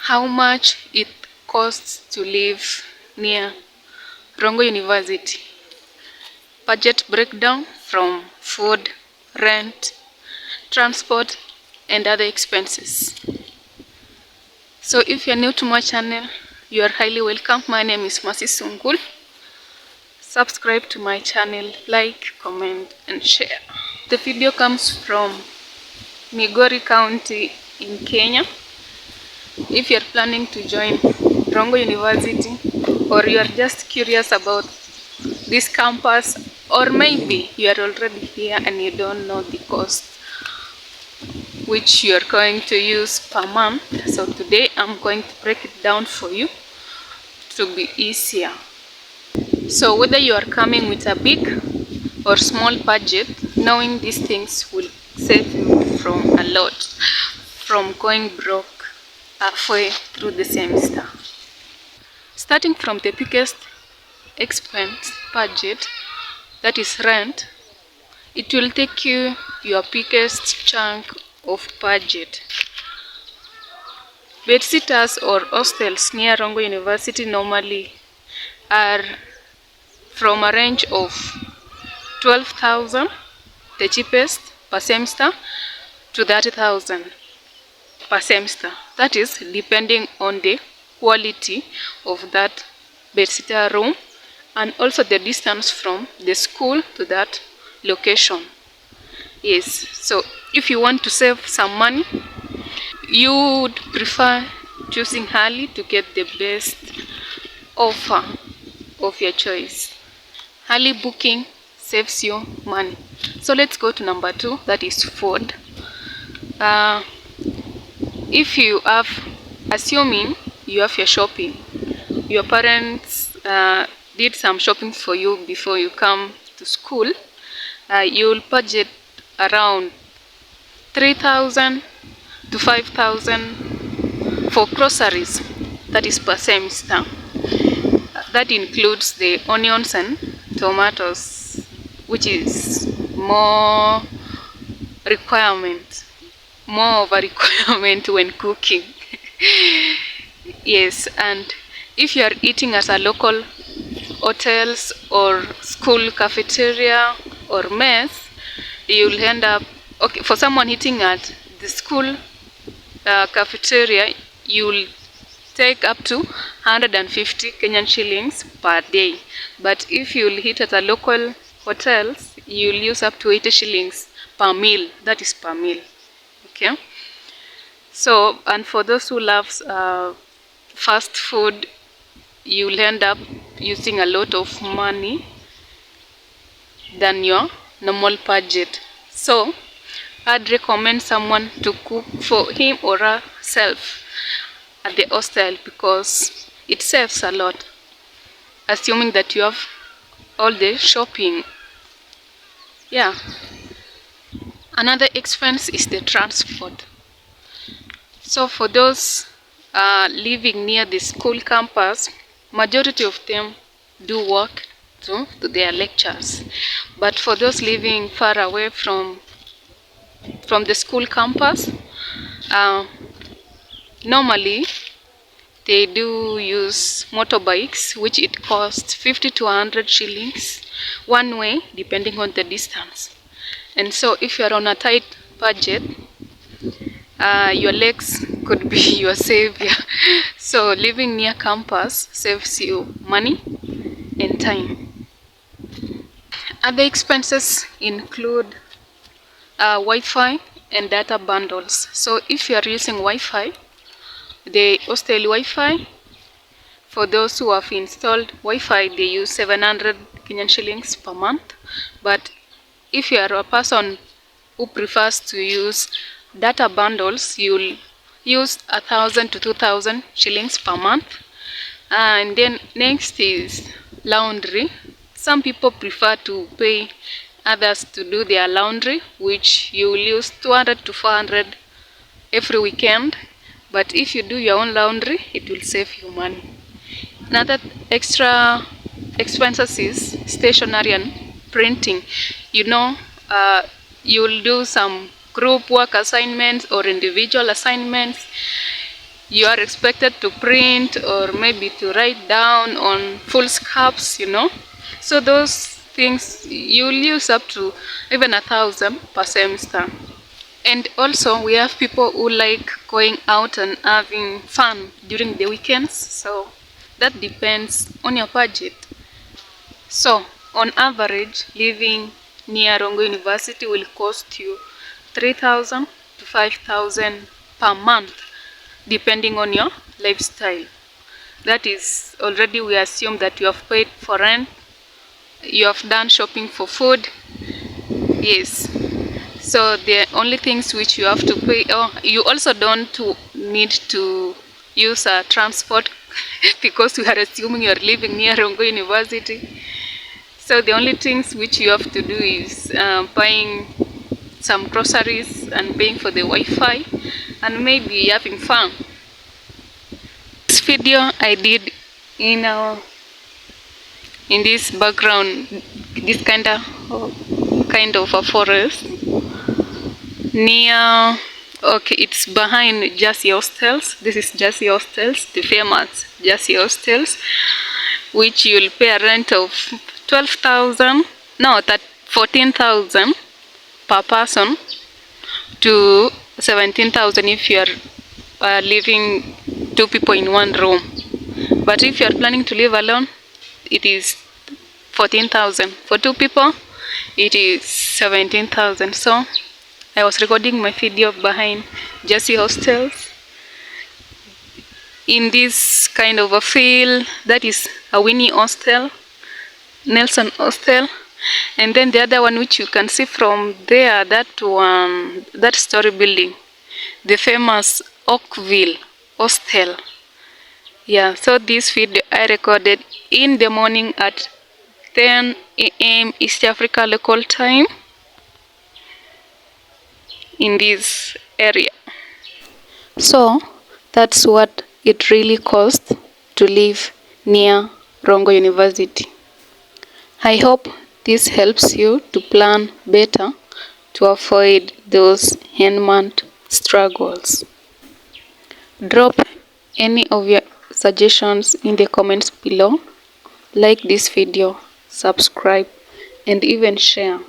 how much it costs to live near Rongo University. Budget breakdown from food, rent, transport, and other expenses. So if you're new to my channel, you are highly welcome. My name is Masi Sungul. Subscribe to my channel, like, comment, and share. The video comes from Migori County in Kenya. If you're planning to join Rongo University, or you are just curious about this campus, or maybe you are already here and you don't know the cost which you are going to use per month, so today I'm going to break it down for you to be easier. So whether you are coming with a big or small budget, knowing these things will save you from a lot, from going broke halfway through the semester. Starting from the biggest expense budget, that is rent, it will take you your biggest chunk of budget. Bedsitters or hostels near Rongo University normally are from a range of 12,000, the cheapest, per semester, to 30,000 per semester. That is depending on the quality of that bedsitter room and also the distance from the school to that location. Yes, so if you want to save some money, you would prefer choosing early to get the best offer of your choice. Early booking saves you money. So let's go to number 2, that is food. If you have, assuming you have your shopping, your parents did some shopping for you before you come to school, you will budget around 3,000 to 5,000 for groceries, that is per semester. That includes the onions and tomatoes, which is more of a requirement when cooking. Yes, and if you are eating at a local hotels or school cafeteria or mess, you will end up, okay, for someone eating at the school cafeteria, you will take up to 150 Kenyan shillings per day. But if you will eat at a local hotels, you will use up to 80 shillings per meal. That is per meal. Okay. So, and for those who loves fast food, you will end up using a lot of money than your normal budget. So I'd recommend someone to cook for him or herself at the hostel because it saves a lot, assuming that you have all the shopping. Yeah. Another expense is the transport. So for those living near the school campus, majority of them do walk to their lectures. But for those living far away from the school campus, normally they do use motorbikes, which it costs 50 to 100 shillings one way, depending on the distance. And so if you're on a tight budget, your legs could be your savior. So living near campus saves you money and time. Other expenses include Wi-Fi and data bundles. So if you are using Wi-Fi, the hostel Wi-Fi, for those who have installed Wi-Fi, they use 700 Kenyan shillings per month. But if you are a person who prefers to use data bundles, you'll use 1,000 to 2,000 shillings per month. And then next is laundry. Some people prefer to pay others to do their laundry, which you will use 200 to 400 every weekend. But if you do your own laundry, it will save you money. Another extra expenses is stationery and printing. You know, you will do some group work assignments or individual assignments. you are expected to print or maybe to write down on full scarps, So those things you'll use up to even 1,000 per semester. And also we have people who like going out and having fun during the weekends, so that depends on your budget. So on average, living near Rongo University will cost you 3,000 to 5,000 per month, depending on your lifestyle. That is, already we assume that you have paid for rent, you have done shopping for food. Yes. So the only things which you have to pay, you also don't need to use a transport because we are assuming you are living near Rongo University. So the only things which you have to do is buying some groceries and paying for the Wi-Fi and maybe having fun. This video I did in this background, this kind of a forest near, okay, it's behind Jersey Hostels. This is Jersey Hostels, the famous Jersey Hostels, which you'll pay a rent of 12,000, no, that 14,000 per person to 17,000 if you are living two people in one room. But if you are planning to live alone, it is 14,000. For two people, it is 17,000. So I was recording my video behind Jersey Hostels in this kind of a field. That is a Winnie Hostel, Nelson Hostel, and then the other one which you can see from there, that one, that story building, the famous Oakville Hostel. Yeah, so this video I recorded in the morning at 10 a.m. East Africa local time in this area. So that's what it really costs to live near Rongo University. I hope this helps you to plan better to avoid those end-month struggles. Drop any of your suggestions in the comments below. Like this video, subscribe, and even share.